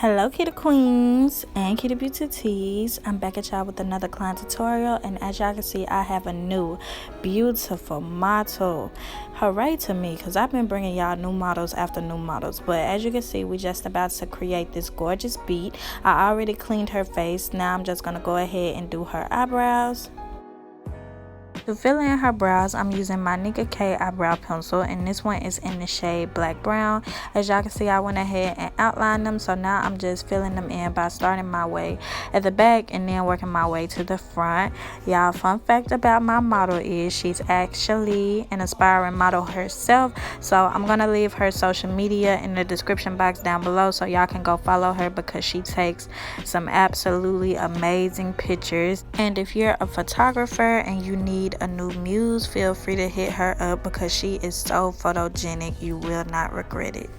Hello kitty queens and kitty beauty teas. I'm back at y'all with another client tutorial, and as y'all can see I have a new beautiful model. Hooray to me, because I've been bringing y'all new models after new models, but as you can see we just about to create this gorgeous beat. I already cleaned her face. Now I'm just gonna go ahead and do her eyebrows. To fill in her brows, I'm using my Nicka eyebrow pencil, and this one is in the shade black brown. As y'all can see, I went ahead and outlined them, so now I'm just filling them in by starting my way at the back and then working my way to the front. Y'all, fun fact about my model is she's actually an aspiring model herself, so I'm gonna leave her social media in the description box down below so y'all can go follow her, because she takes some absolutely amazing pictures. And if you're a photographer and you need a new muse, feel free to hit her up, because she is so photogenic, you will not regret it.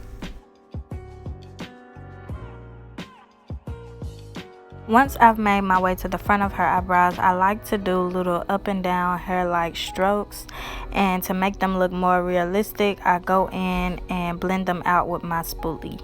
Once I've made my way to the front of her eyebrows, I like to do little up and down hair-like strokes, and to make them look more realistic, I go in and blend them out with my spoolie.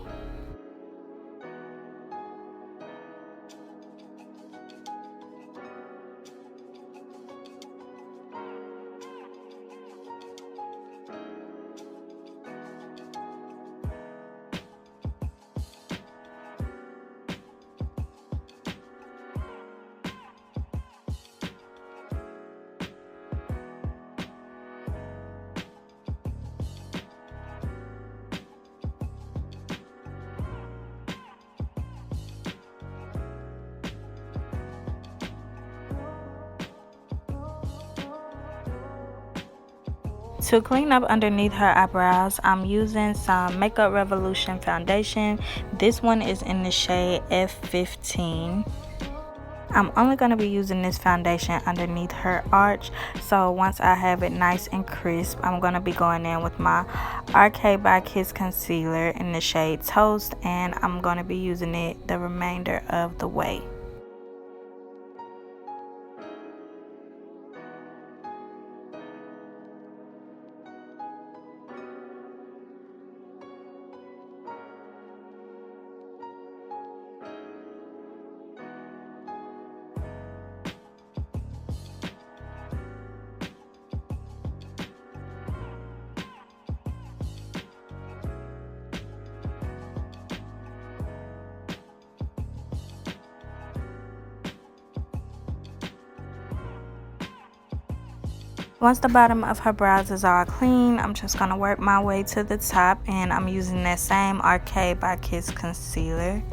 To clean up underneath her eyebrows, I'm using some Makeup Revolution foundation. This one is in the shade F15. I'm only going to be using this foundation underneath her arch, so once I have it nice and crisp, I'm going to be going in with my Arcade by Kiss concealer in the shade Toast, and I'm going to be using it the remainder of the way. Once the bottom of her brows is all clean, I'm just going to work my way to the top, and I'm using that same Arcade by Kiss concealer.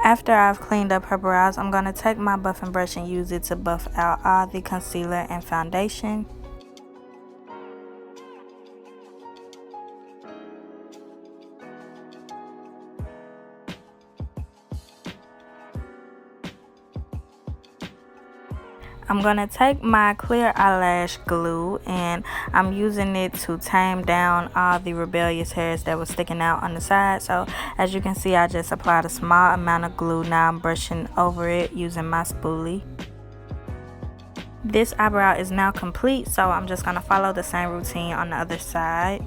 After I've cleaned up her brows, I'm going to take my buffing brush and use it to buff out all the concealer and foundation. I'm going to take my clear eyelash glue, and I'm using it to tame down all the rebellious hairs that were sticking out on the side. So as you can see, I just applied a small amount of glue. Now I'm brushing over it using my spoolie. This eyebrow is now complete, so I'm just going to follow the same routine on the other side.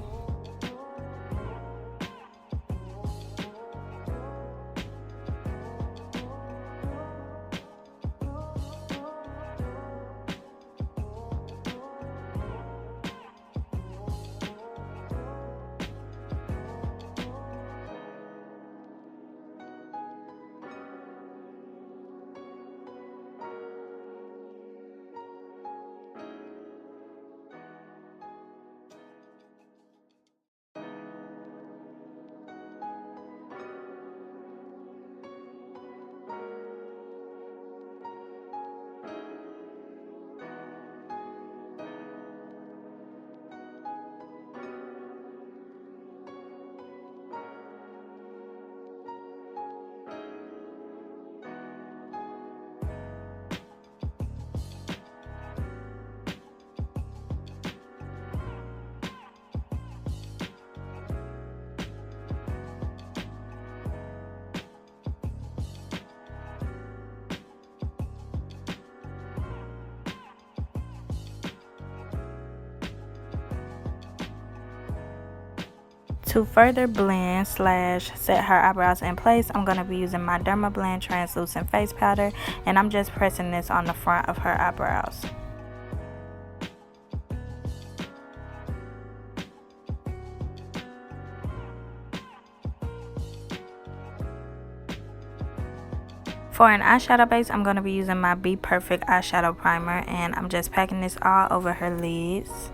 To further blend slash set her eyebrows in place, I'm going to be using my Dermablend translucent face powder, and I'm just pressing this on the front of her eyebrows. For an eyeshadow base, I'm going to be using my Bperfect eyeshadow primer, and I'm just packing this all over her lids.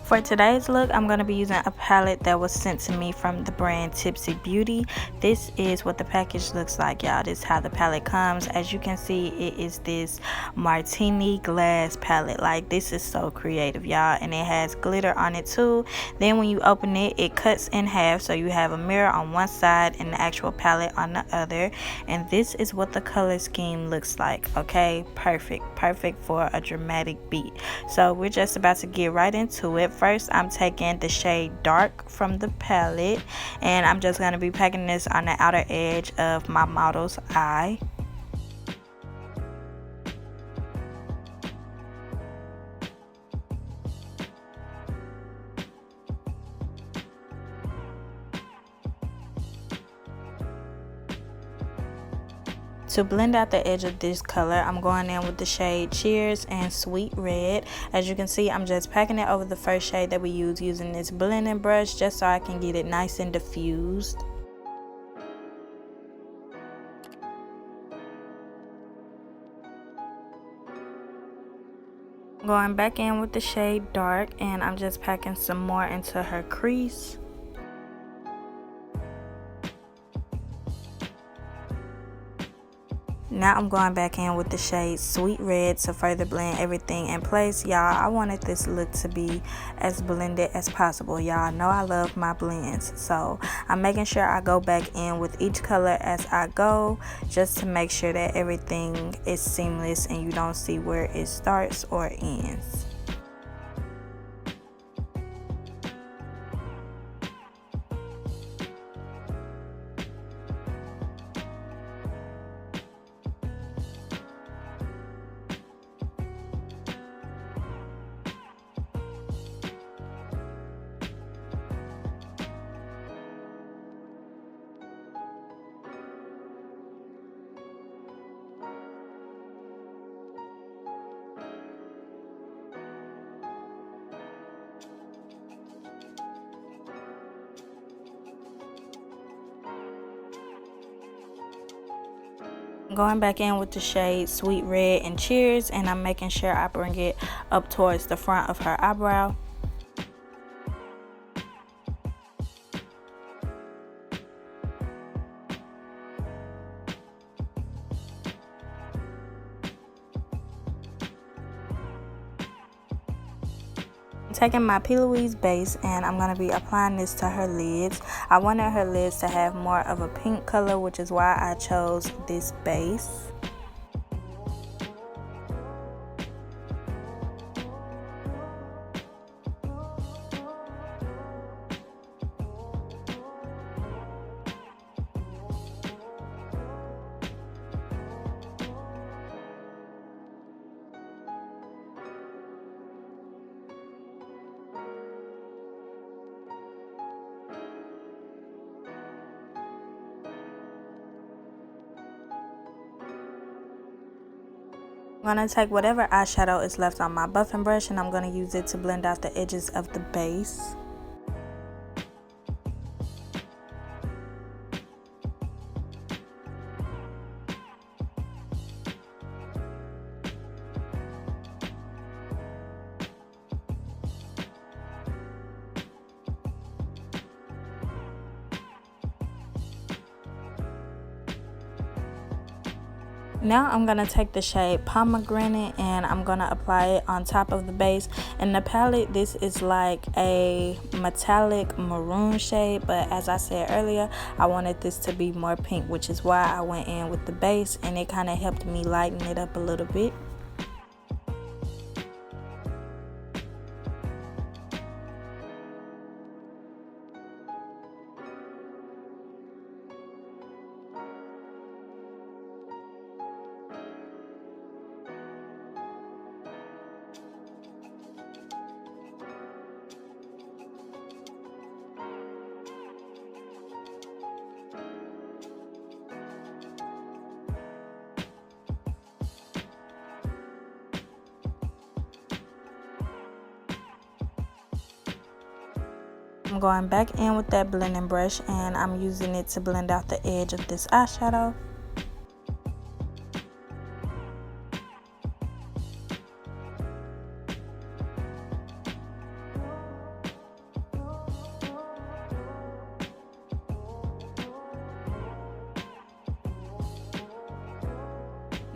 For today's look, I'm going to be using a palette that was sent to me from the brand Tipsy Beauty. This is what the package looks like, y'all. This is how the palette comes. As you can see, it is this martini glass palette. Like, this is so creative, y'all, and it has glitter on it too. Then when you open it, it cuts in half, so you have a mirror on one side and the actual palette on the other. And this is what the color scheme looks like. Okay, perfect for a dramatic beat. So we're just about to get right into it. First, I'm taking the shade Dark from the palette, and I'm just going to be packing this on the outer edge of my model's eye. To blend out the edge of this color, I'm going in with the shade Cheers and Sweet Red. As you can see, I'm just packing it over the first shade that we use using this blending brush, just so I can get it nice and diffused. Going back in with the shade Dark, and I'm just packing some more into her crease. Now I'm going back in with the shade Sweet Red to further blend everything in place. Y'all, I wanted this look to be as blended as possible. Y'all know I love my blends, so I'm making sure I go back in with each color as I go, just to make sure that everything is seamless and you don't see where it starts or ends. Going back in with the shade Sweet Red and Cheers, and I'm making sure I bring it up towards the front of her eyebrow. Taking my P. Louise base, and I'm going to be applying this to her lids. I wanted her lids to have more of a pink color, which is why I chose this base. I'm going to take whatever eyeshadow is left on my buffing brush, and I'm going to use it to blend out the edges of the base. Now I'm going to take the shade Pomegranate and I'm going to apply it on top of the base. And the palette, this is like a metallic maroon shade, but as I said earlier, I wanted this to be more pink, which is why I went in with the base, and it kind of helped me lighten it up a little bit. I'm going back in with that blending brush and I'm using it to blend out the edge of this eyeshadow.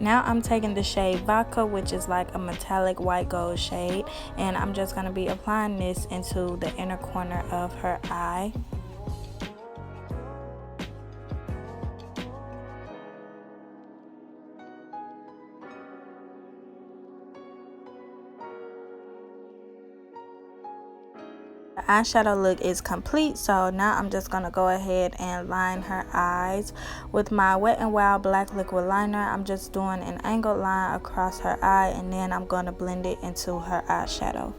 Now I'm taking the shade Vodka, which is like a metallic white gold shade, and I'm just going to be applying this into the inner corner of her eye. The eyeshadow look is complete, so now I'm just going to go ahead and line her eyes. With my Wet n Wild black liquid liner, I'm just doing an angled line across her eye, and then I'm going to blend it into her eyeshadow.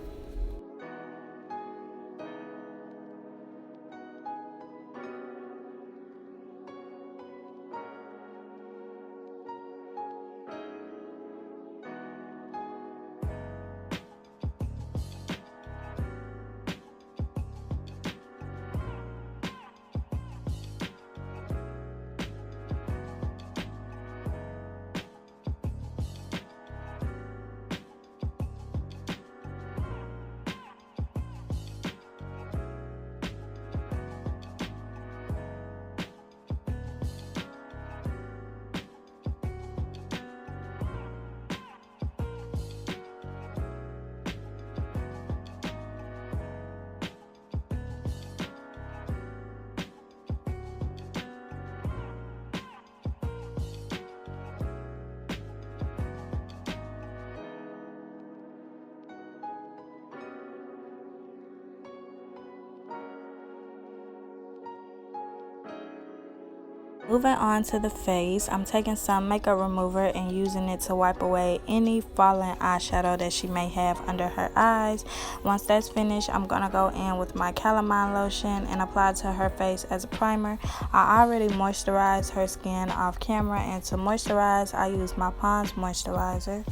Moving on to the face, I'm taking some makeup remover and using it to wipe away any fallen eyeshadow that she may have under her eyes. Once that's finished, I'm going to go in with my calamine lotion and apply it to her face as a primer. I already moisturized her skin off camera, and to moisturize, I use my Pond's moisturizer.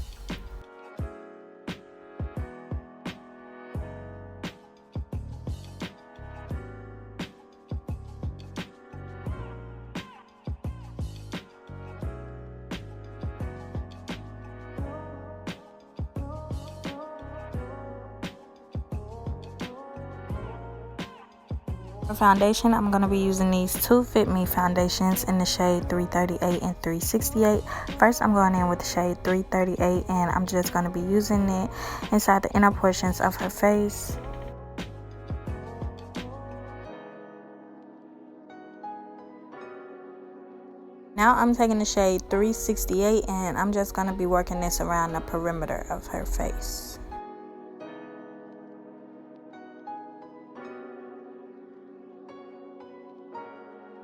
For foundation, I'm going to be using these two Fit Me foundations in the shade 338 and 368. First, I'm going in with the shade 338, and I'm just going to be using it inside the inner portions of her face. Now I'm taking the shade 368, and I'm just going to be working this around the perimeter of her face.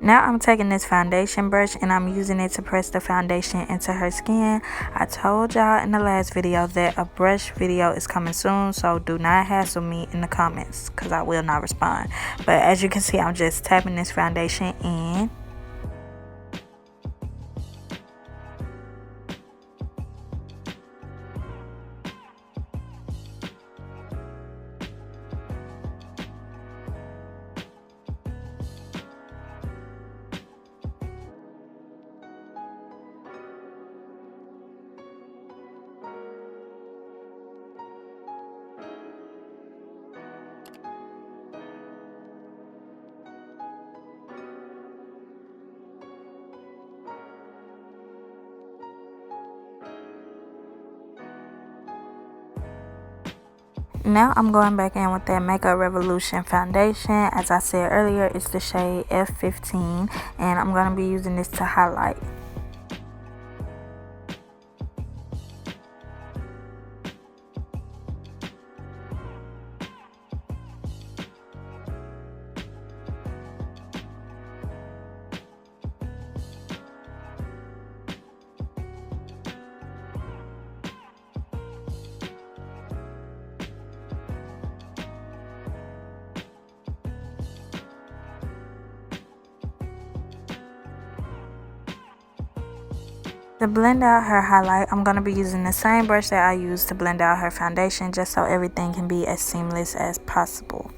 Now I'm taking this foundation brush and I'm using it to press the foundation into her skin. I told y'all in the last video that a brush video is coming soon, so do not hassle me in the comments because I will not respond. But as you can see, I'm just tapping this foundation in. Now I'm going back in with that Makeup Revolution foundation. As I said earlier, it's the shade F15, and I'm going to be using this to highlight. To blend out her highlight, I'm going to be using the same brush that I used to blend out her foundation, just so everything can be as seamless as possible.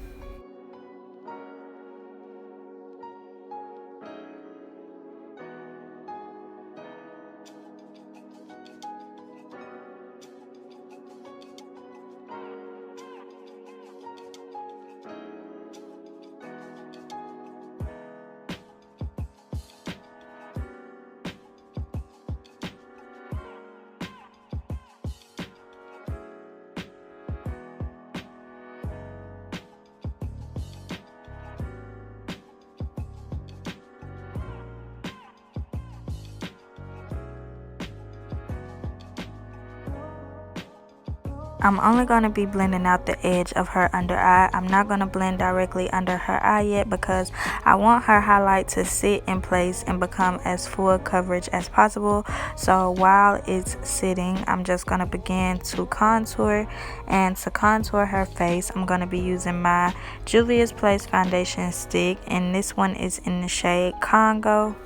I'm only going to be blending out the edge of her under eye. I'm not going to blend directly under her eye yet because I want her highlight to sit in place and become as full coverage as possible. So while it's sitting, I'm just going to begin to contour. And to contour her face, I'm going to be using my Juvia's Place foundation stick, and this one is in the shade Congo.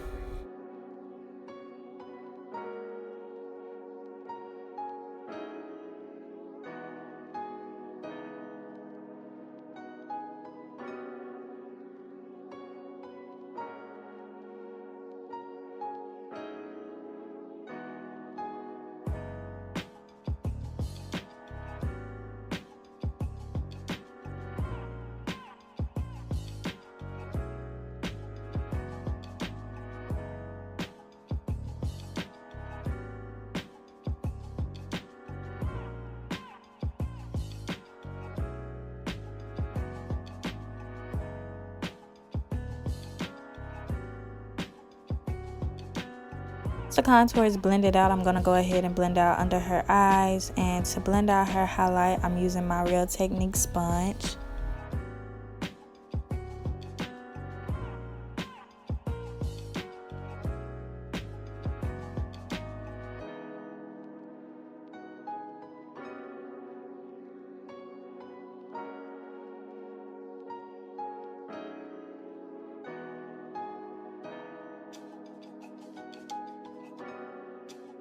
Once the contour is blended out, I'm going to go ahead and blend out under her eyes. And to blend out her highlight, I'm using my Real Technique sponge.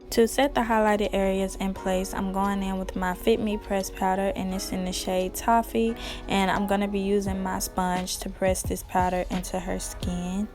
To set the highlighted areas in place, I'm going in with my Fit Me pressed powder, and it's in the shade Toffee, and I'm going to be using my sponge to press this powder into her skin.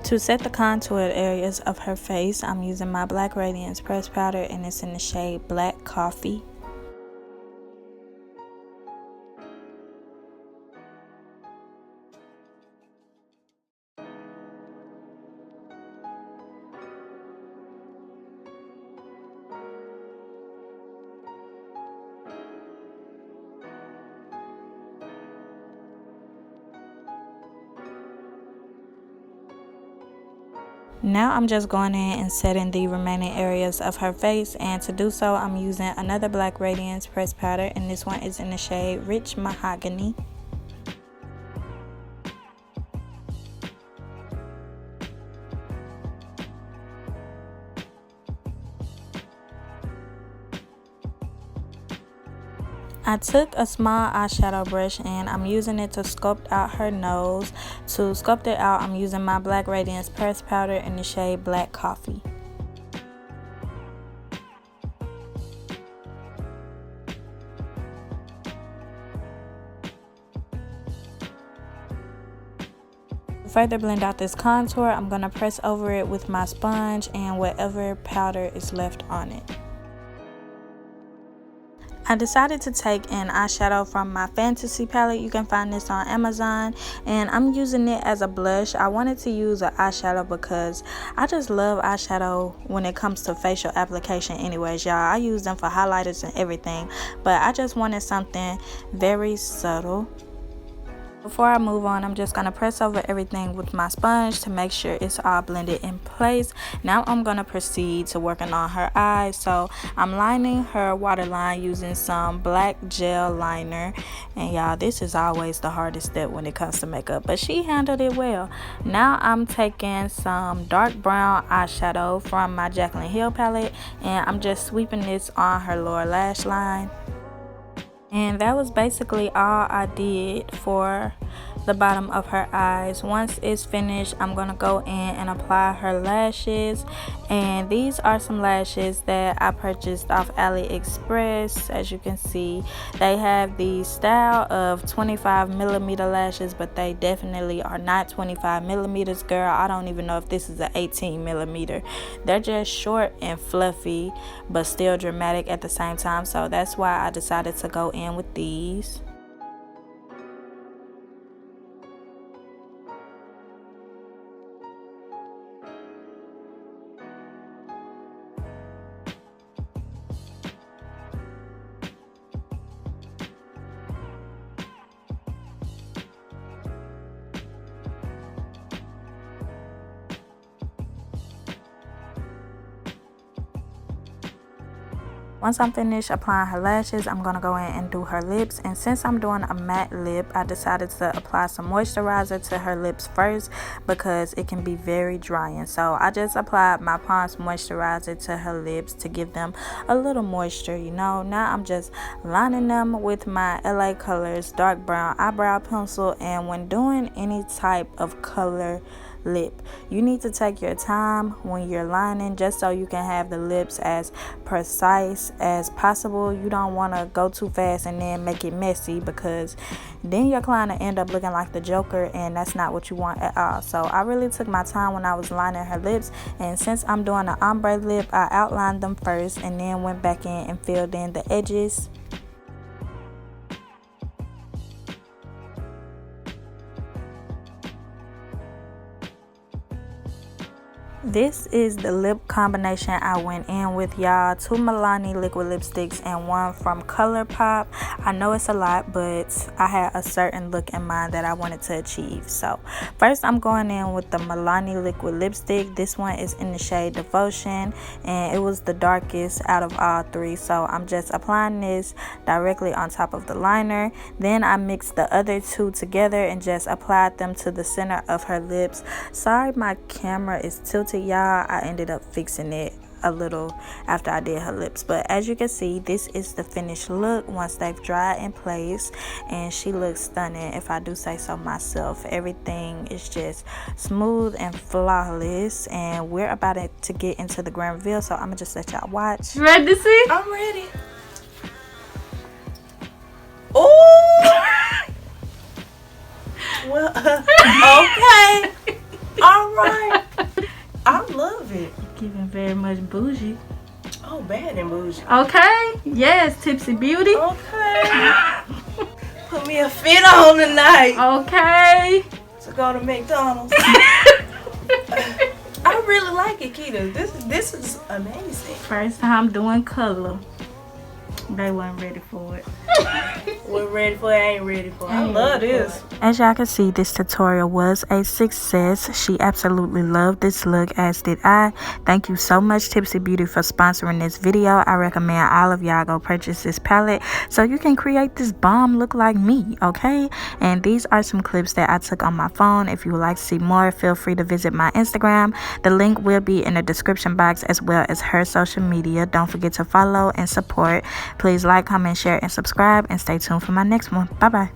To set the contoured areas of her face, I'm using my Black Radiance pressed powder, and it's in the shade Black Coffee. Now I'm just going in and setting the remaining areas of her face, and to do so I'm using another Black Radiance pressed powder, and this one is in the shade Rich Mahogany. I took a small eyeshadow brush and I'm using it to sculpt out her nose. To sculpt it out, I'm using my black radiance pressed powder in the shade Black Coffee. To further blend out this contour, I'm going to press over it with my sponge and whatever powder is left on it. I decided to take an eyeshadow from my Fantasy palette. You can find this on Amazon, and I'm using it as a blush. I wanted to use an eyeshadow because I just love eyeshadow when it comes to facial application anyways, y'all. I use them for highlighters and everything, but I just wanted something very subtle. Before I move on, I'm just going to press over everything with my sponge to make sure it's all blended in place. Now I'm going to proceed to working on her eyes. So I'm lining her waterline using some black gel liner. And y'all, this is always the hardest step when it comes to makeup, but she handled it well. Now I'm taking some dark brown eyeshadow from my Jaclyn Hill palette, and I'm just sweeping this on her lower lash line. And that was basically all I did for the bottom of her eyes. Once it's finished, I'm gonna go in and apply her lashes, and these are some lashes that I purchased off AliExpress. As you can see, they have the style of 25mm lashes, but they definitely are not 25mm, girl. I don't even know if this is an 18mm. They're just short and fluffy but still dramatic at the same time, so that's why I decided to go in with these. Once I'm finished applying her lashes, I'm going to go in and do her lips. And since I'm doing a matte lip, I decided to apply some moisturizer to her lips first because it can be very drying. So I just applied my Pond's moisturizer to her lips to give them a little moisture, you know. Now I'm just lining them with my LA Colors dark brown eyebrow pencil. And when doing any type of color lip, you need to take your time when you're lining, just so you can have the lips as precise as possible. You don't want to go too fast and then make it messy, because then your client will end up looking like the Joker, and that's not what you want at all. So I really took my time when I was lining her lips, and since I'm doing an ombre lip, I outlined them first and then went back in and filled in the edges. This is the lip combination I went in with, y'all. 2 Milani liquid lipsticks and 1 from ColourPop. I know it's a lot, but I had a certain look in mind that I wanted to achieve. So first I'm going in with the Milani liquid lipstick. This one is in the shade Devotion, and it was the darkest out of all 3. So I'm just applying this directly on top of the liner. Then I mixed the other 2 together and just applied them to the center of her lips. Sorry, my camera is tilted, y'all. I ended up fixing it a little after I did her lips, but as you can see, this is the finished look once they've dried in place, and she looks stunning, if I do say so myself. Everything is just smooth and flawless, and we're about to get into the grand reveal, so I'm gonna just let y'all watch. You ready to see? I'm ready. Oh. Well, okay. All right. I love it. Giving very much bougie. Oh, bad and bougie. Okay. Yes, Tipsy Beauty. Okay. Put me a fit on tonight Okay. to go to McDonald's. I really like it, Keita. This is amazing. First time doing color. They weren't ready for it. We're ready for it, ain't ready for it. I love this. As y'all can see, this tutorial was a success. She absolutely loved this look, as did I. Thank you so much, Tipsy Beauty, for sponsoring this video. I recommend all of y'all go purchase this palette so you can create this bomb look like me, okay? And these are some clips that I took on my phone. If you would like to see more, feel free to visit my Instagram. The link will be in the description box, as well as her social media. Don't forget to follow and support Please like, comment, share, and subscribe, and stay tuned for my next one. Bye bye.